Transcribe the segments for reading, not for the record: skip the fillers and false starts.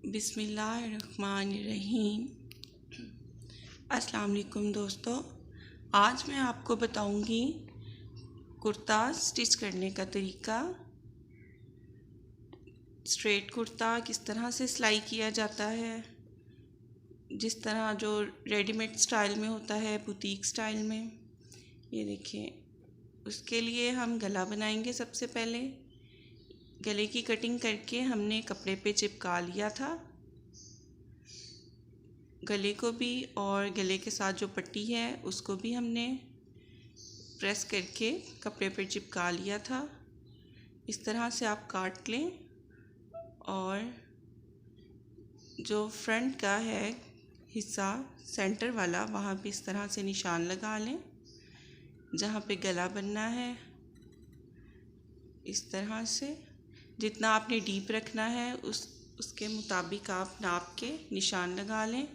बिस्मिल्लाहिर्रहमानिर्रहीम। अस्सलाम वालेकुम दोस्तों, आज मैं आपको बताऊंगी कुर्ता स्टिच करने का तरीका। स्ट्रेट कुर्ता किस तरह से सिलाई किया जाता है, जिस तरह जो रेडीमेड स्टाइल में होता है, बुटीक स्टाइल में। ये देखिए, उसके लिए हम गला बनाएंगे। सबसे पहले गले की कटिंग करके हमने कपड़े पे चिपका लिया था गले को भी, और गले के साथ जो पट्टी है उसको भी हमने प्रेस करके कपड़े पर चिपका लिया था। इस तरह से आप काट लें और जो फ्रंट का है हिस्सा सेंटर वाला, वहाँ पे इस तरह से निशान लगा लें जहाँ पे गला बनना है। इस तरह से जितना आपने डीप रखना है उसके मुताबिक आप नाप के निशान लगा लें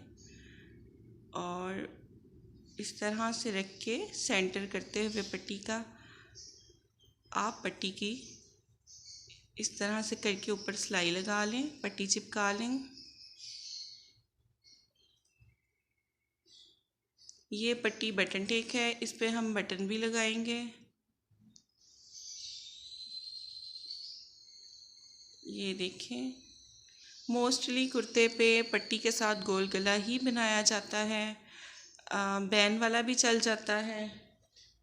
और इस तरह से रख के सेंटर करते हुए पट्टी का आप पट्टी की इस तरह से करके ऊपर सिलाई लगा लें, पट्टी चिपका लें। ये पट्टी बटन टेक है, इस पे हम बटन भी लगाएंगे। ये देखें, मोस्टली कुर्ते पे पट्टी के साथ गोल गला ही बनाया जाता है। बैन वाला भी चल जाता है,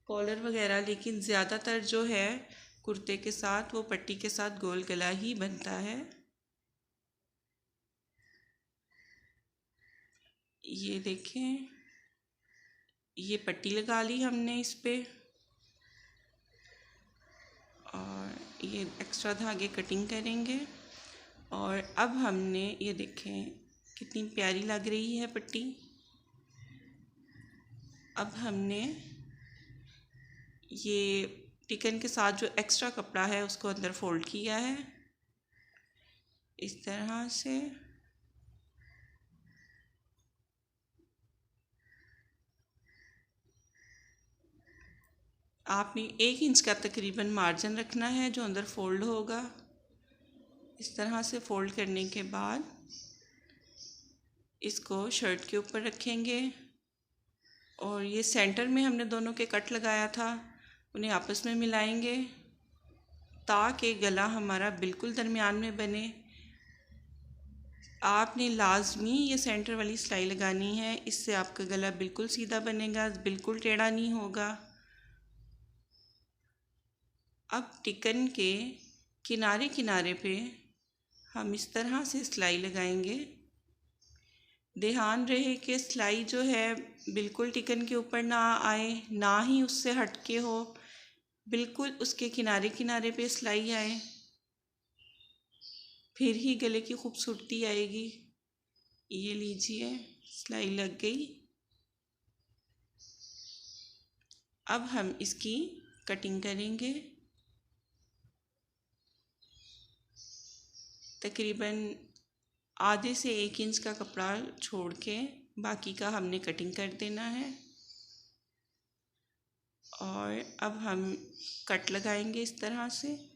कॉलर वगैरह, लेकिन ज़्यादातर जो है कुर्ते के साथ वो पट्टी के साथ गोल गला ही बनता है। ये देखें, ये पट्टी लगा ली हमने इस पे, और ये एक्स्ट्रा धागे कटिंग करेंगे। और अब हमने ये देखें कितनी प्यारी लग रही है पट्टी। अब हमने ये टिकन के साथ जो एक्स्ट्रा कपड़ा है उसको अंदर फोल्ड किया है इस तरह से। आपने 1 इंच का तकरीबन मार्जिन रखना है जो अंदर फोल्ड होगा। इस तरह से फोल्ड करने के बाद इसको शर्ट के ऊपर रखेंगे और ये सेंटर में हमने दोनों के कट लगाया था उन्हें आपस में मिलाएंगे ताकि गला हमारा बिल्कुल दरमियान में बने। आपने लाजमी ये सेंटर वाली सिलाई लगानी है, इससे आपका गला बिल्कुल सीधा बनेगा, बिल्कुल टेढ़ा नहीं होगा। अब टिकन के किनारे किनारे पे हम इस तरह से सिलाई लगाएंगे। ध्यान रहे कि सिलाई जो है बिल्कुल टिकन के ऊपर ना आए, ना ही उससे हटके हो, बिल्कुल उसके किनारे किनारे पे सिलाई आए, फिर ही गले की खूबसूरती आएगी। ये लीजिए, सिलाई लग गई। अब हम इसकी कटिंग करेंगे। तकरीबन आधे से 1 इंच का कपड़ा छोड़ के बाकी का हमने कटिंग कर देना है। और अब हम कट लगाएंगे इस तरह से।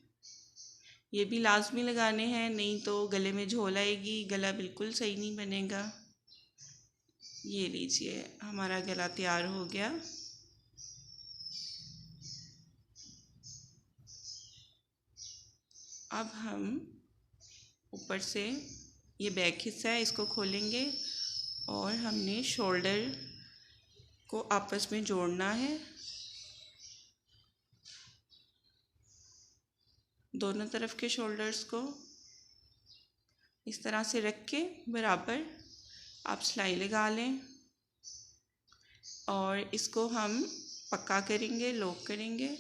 ये भी लाजमी लगाने हैं, नहीं तो गले में झोल आएगी, गला बिल्कुल सही नहीं बनेगा। ये लीजिए, हमारा गला तैयार हो गया। अब हम ऊपर से ये बैक हिस्सा है इसको खोलेंगे और हमने शोल्डर को आपस में जोड़ना है। दोनों तरफ के शोल्डर्स को इस तरह से रख के बराबर आप सिलाई लगा लें और इसको हम पक्का करेंगे, लॉक करेंगे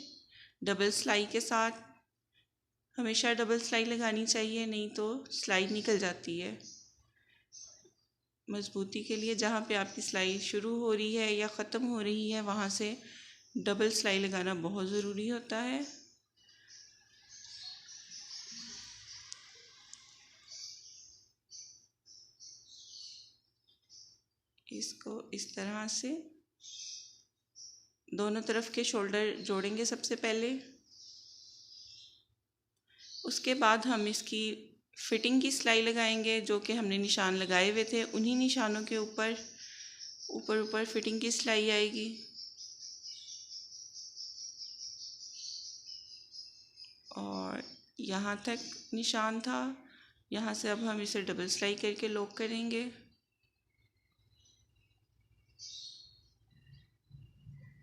डबल सिलाई के साथ। हमेशा डबल सिलाई लगानी चाहिए, नहीं तो सिलाई निकल जाती है। मज़बूती के लिए जहाँ पे आपकी सिलाई शुरू हो रही है या ख़त्म हो रही है वहाँ से डबल सिलाई लगाना बहुत ज़रूरी होता है। इसको इस तरह से दोनों तरफ के शोल्डर जोड़ेंगे सबसे पहले। उसके बाद हम इसकी फिटिंग की सिलाई लगाएंगे, जो कि हमने निशान लगाए हुए थे उन्हीं निशानों के ऊपर ऊपर ऊपर फिटिंग की सिलाई आएगी। और यहाँ तक निशान था, यहाँ से अब हम इसे डबल सिलाई करके लॉक करेंगे।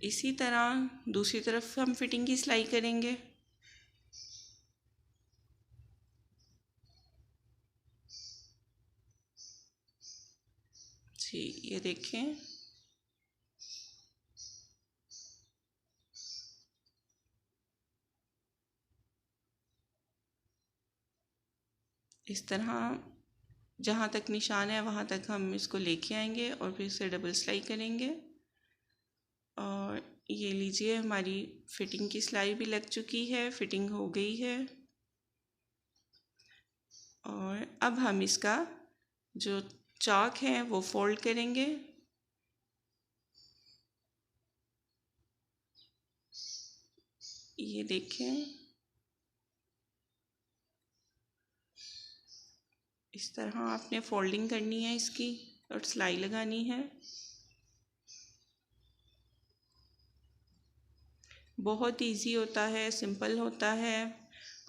इसी तरह दूसरी तरफ हम फिटिंग की सिलाई करेंगे। जी ये देखें, इस तरह जहाँ तक निशान है वहाँ तक हम इसको लेके आएंगे और फिर इसे डबल सिलाई करेंगे। और ये लीजिए, हमारी फिटिंग की सिलाई भी लग चुकी है, फिटिंग हो गई है। और अब हम इसका जो चाक है वो फोल्ड करेंगे। ये देखें, इस तरह आपने फोल्डिंग करनी है इसकी और सिलाई लगानी है। बहुत इजी होता है, सिंपल होता है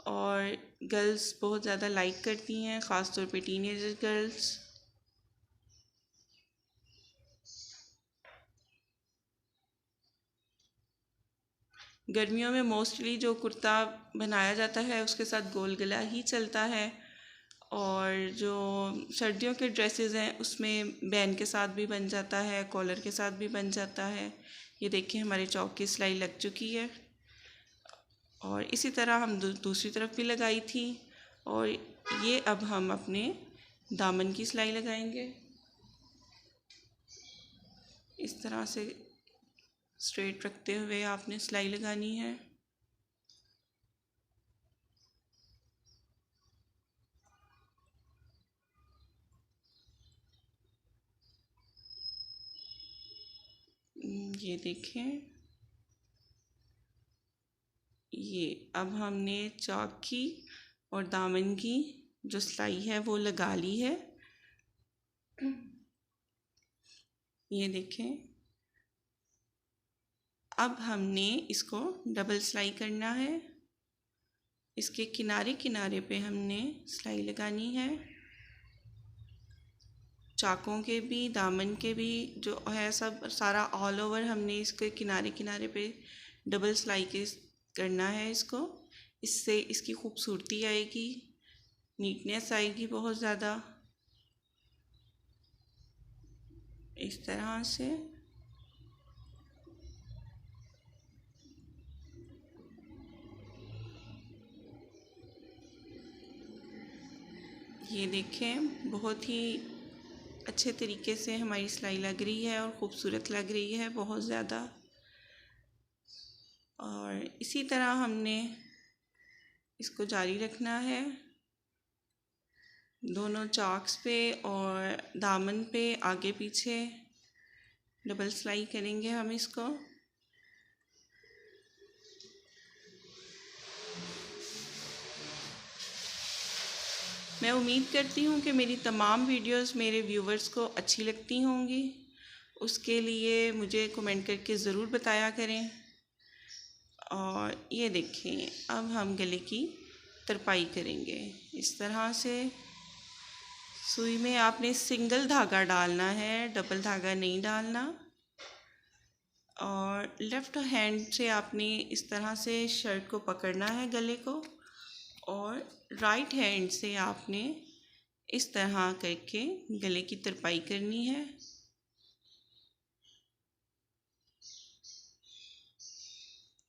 और गर्ल्स बहुत ज़्यादा लाइक करती हैं, ख़ास तौर पे टीनेजर गर्ल्स। गर्मियों में मोस्टली जो कुर्ता बनाया जाता है उसके साथ गोल गला ही चलता है, और जो सर्दियों के ड्रेसेस हैं उसमें बैन के साथ भी बन जाता है, कॉलर के साथ भी बन जाता है। ये देखिए, हमारे चौक की सिलाई लग चुकी है और इसी तरह हम दूसरी तरफ भी लगाई थी। और ये अब हम अपने दामन की सिलाई लगाएंगे। इस तरह से स्ट्रेट रखते हुए आपने सिलाई लगानी है। ये देखें, ये अब हमने चौक की और दामन की जो सिलाई है वो लगा ली है। ये देखें, अब हमने इसको डबल सिलाई करना है। इसके किनारे किनारे पे हमने सिलाई लगानी है, चाकों के भी दामन के भी जो है सब सारा ऑल ओवर हमने इसके किनारे किनारे पे डबल सिलाई के करना है इसको। इससे इसकी खूबसूरती आएगी, नीटनेस आएगी बहुत ज़्यादा। इस तरह से ये देखें, बहुत ही अच्छे तरीके से हमारी सिलाई लग रही है और ख़ूबसूरत लग रही है बहुत ज़्यादा। और इसी तरह हमने इसको जारी रखना है, दोनों चाक्स पे और दामन पे आगे पीछे डबल सिलाई करेंगे हम इसको। मैं उम्मीद करती हूँ कि मेरी तमाम वीडियोस मेरे व्यूवर्स को अच्छी लगती होंगी। उसके लिए मुझे कमेंट करके ज़रूर बताया करें। और ये देखें, अब हम गले की तरपाई करेंगे। इस तरह से सुई में आपने सिंगल धागा डालना है, डबल धागा नहीं डालना। और लेफ़्ट हैंड से आपने इस तरह से शर्ट को पकड़ना है गले को, और राइट हैंड से आपने इस तरह करके गले की तरपाई करनी है।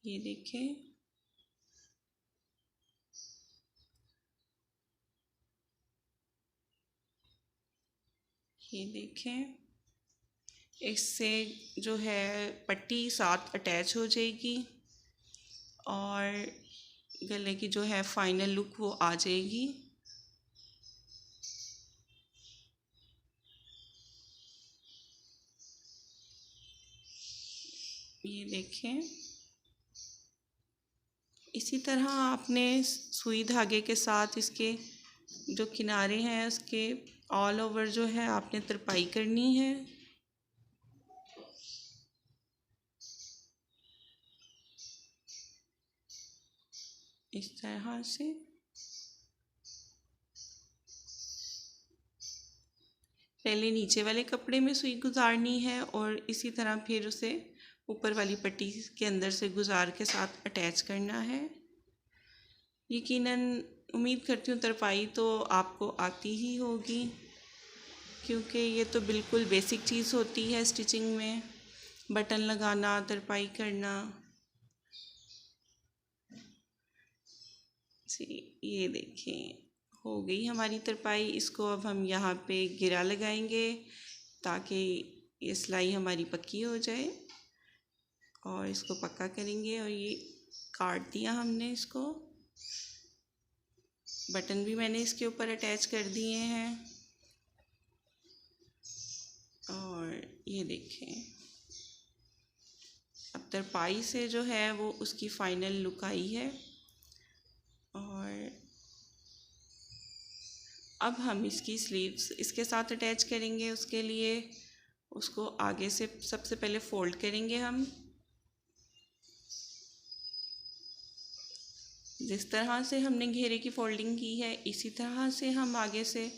ये देखें, ये देखें, इससे जो है पट्टी साथ अटैच हो जाएगी और गले की जो है फाइनल लुक वो आ जाएगी। ये देखें, इसी तरह आपने सुई धागे के साथ इसके जो किनारे हैं उसके ऑल ओवर जो है आपने तरपाई करनी है। इस तरह से पहले नीचे वाले कपड़े में सुई गुजारनी है और इसी तरह फिर उसे ऊपर वाली पट्टी के अंदर से गुजार के साथ अटैच करना है। यकीनन उम्मीद करती हूँ तरपाई तो आपको आती ही होगी, क्योंकि ये तो बिल्कुल बेसिक चीज़ होती है स्टिचिंग में, बटन लगाना, तरपाई करना। जी, ये देखें हो गई हमारी तरपाई। इसको अब हम यहाँ पे गिरा लगाएंगे ताकि ये सिलाई हमारी पक्की हो जाए, और इसको पक्का करेंगे। और ये काट दिया हमने इसको, बटन भी मैंने इसके ऊपर अटैच कर दिए हैं। और ये देखें अब तरपाई से जो है वो उसकी फाइनल लुक आई है। और अब हम इसकी स्लीव्स इसके साथ अटैच करेंगे। उसके लिए उसको आगे से सबसे पहले फोल्ड करेंगे हम, जिस तरह से हमने घेरे की फोल्डिंग की है इसी तरह से हम आगे से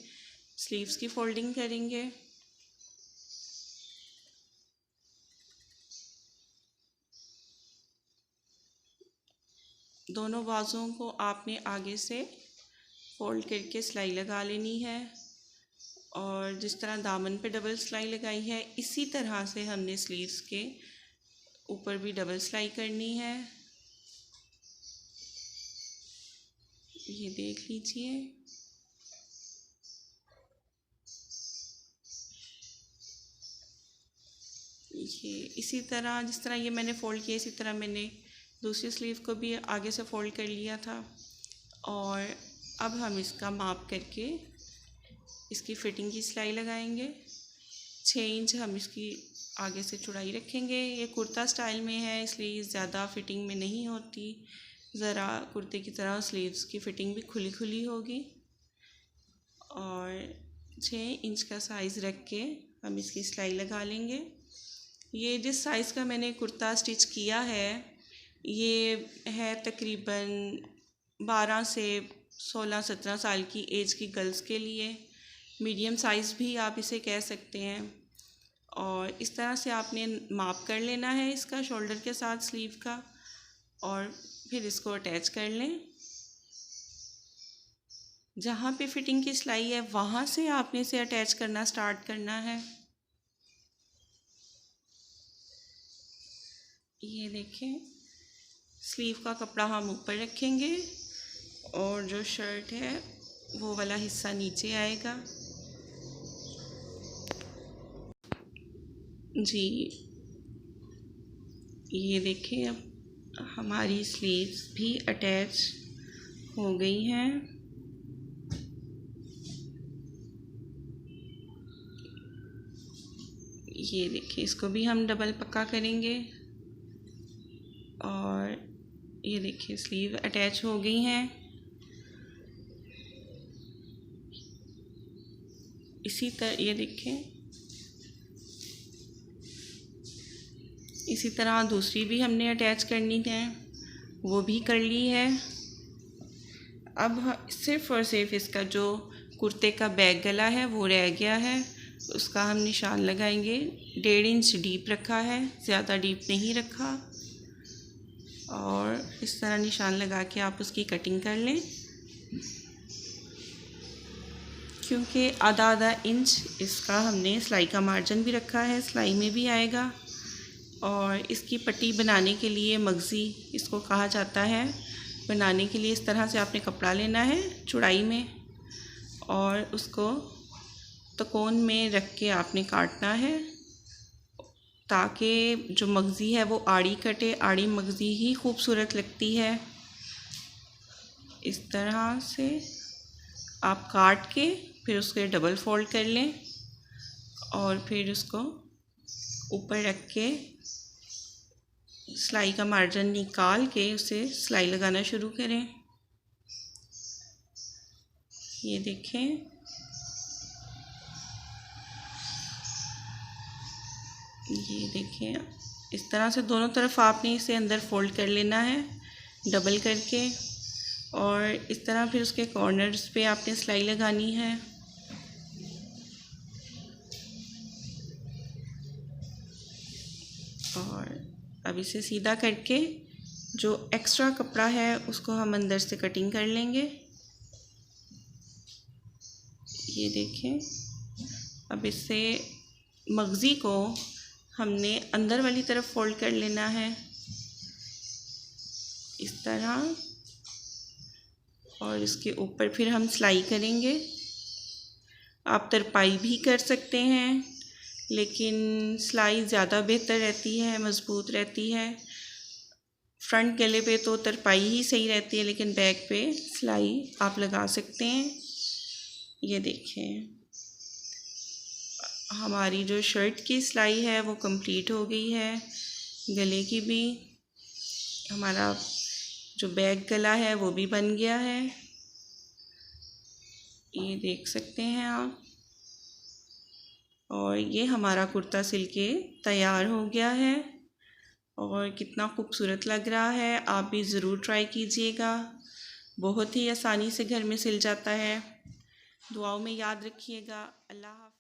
स्लीव्स की फोल्डिंग करेंगे। दोनों बाजुओं को आपने आगे से फोल्ड करके सिलाई लगा लेनी है, और जिस तरह दामन पे डबल सिलाई लगाई है इसी तरह से हमने स्लीव्स के ऊपर भी डबल सिलाई करनी है। ये देख लीजिए। ये इसी तरह जिस तरह ये मैंने फ़ोल्ड किया इसी तरह मैंने दूसरी स्लीव को भी आगे से फ़ोल्ड कर लिया था। और अब हम इसका माप करके इसकी फ़िटिंग की सिलाई लगाएंगे। 6 इंच हम इसकी आगे से चौड़ाई रखेंगे। ये कुर्ता स्टाइल में है इसलिए ज़्यादा फ़िटिंग में नहीं होती, ज़रा कुर्ते की तरह स्लीव्स की फ़िटिंग भी खुली खुली होगी। और 6 इंच का साइज़ रख के हम इसकी सिलाई लगा लेंगे। ये जिस साइज़ का मैंने कुर्ता स्टिच किया है ये है तकरीबन 12 से 16-17 साल की एज की गर्ल्स के लिए। मीडियम साइज़ भी आप इसे कह सकते हैं। और इस तरह से आपने माप कर लेना है इसका शोल्डर के साथ स्लीव का, और फिर इसको अटैच कर लें। जहाँ पे फिटिंग की सिलाई है वहाँ से आपने इसे अटैच करना स्टार्ट करना है। ये देखें स्लीव का कपड़ा हम ऊपर रखेंगे और जो शर्ट है वो वाला हिस्सा नीचे आएगा। जी, ये देखें अब हमारी स्लीव्स भी अटैच हो गई हैं। ये देखिए इसको भी हम डबल पक्का करेंगे। और ये देखिए स्लीव अटैच हो गई हैं। इसी तरह ये देखें इसी तरह दूसरी भी हमने अटैच करनी है, वो भी कर ली है। अब सिर्फ़ और सिर्फ इसका जो कुर्ते का बैक गला है वो रह गया है, उसका हम निशान लगाएंगे। 1.5 इंच डीप रखा है, ज़्यादा डीप नहीं रखा। और इस तरह निशान लगा के आप उसकी कटिंग कर लें, क्योंकि आधा इंच इसका हमने सिलाई का मार्जिन भी रखा है, सिलाई में भी आएगा। और इसकी पट्टी बनाने के लिए मगज़ी इसको कहा जाता है, बनाने के लिए इस तरह से आपने कपड़ा लेना है चौड़ाई में और उसको तकोन में रख के आपने काटना है ताकि जो मगज़ी है वो आड़ी कटे। आड़ी मगज़ी ही खूबसूरत लगती है। इस तरह से आप काट के फिर उसके डबल फोल्ड कर लें और फिर उसको ऊपर रख के सिलाई का मार्जिन निकाल के उसे सिलाई लगाना शुरू करें। ये देखें, ये देखें, इस तरह से दोनों तरफ आपने इसे अंदर फोल्ड कर लेना है डबल करके, और इस तरह फिर उसके कॉर्नर्स पे आपने सिलाई लगानी है। और अब इसे सीधा करके जो एक्स्ट्रा कपड़ा है उसको हम अंदर से कटिंग कर लेंगे। ये देखें, अब इससे मगज़ी को हमने अंदर वाली तरफ फोल्ड कर लेना है इस तरह, और इसके ऊपर फिर हम सिलाई करेंगे। आप तरपाई भी कर सकते हैं, लेकिन सिलाई ज़्यादा बेहतर रहती है, मज़बूत रहती है। फ्रंट गले पे तो तरपाई ही सही रहती है, लेकिन बैक पे सिलाई आप लगा सकते हैं। ये देखें, हमारी जो शर्ट की सिलाई है वो कंप्लीट हो गई है, गले की भी। हमारा जो बैक गला है वो भी बन गया है, ये देख सकते हैं आप। और ये हमारा कुर्ता सिल के तैयार हो गया है, और कितना खूबसूरत लग रहा है। आप भी ज़रूर ट्राई कीजिएगा, बहुत ही आसानी से घर में सिल जाता है। दुआओं में याद रखिएगा। अल्लाह हाफ़िज़।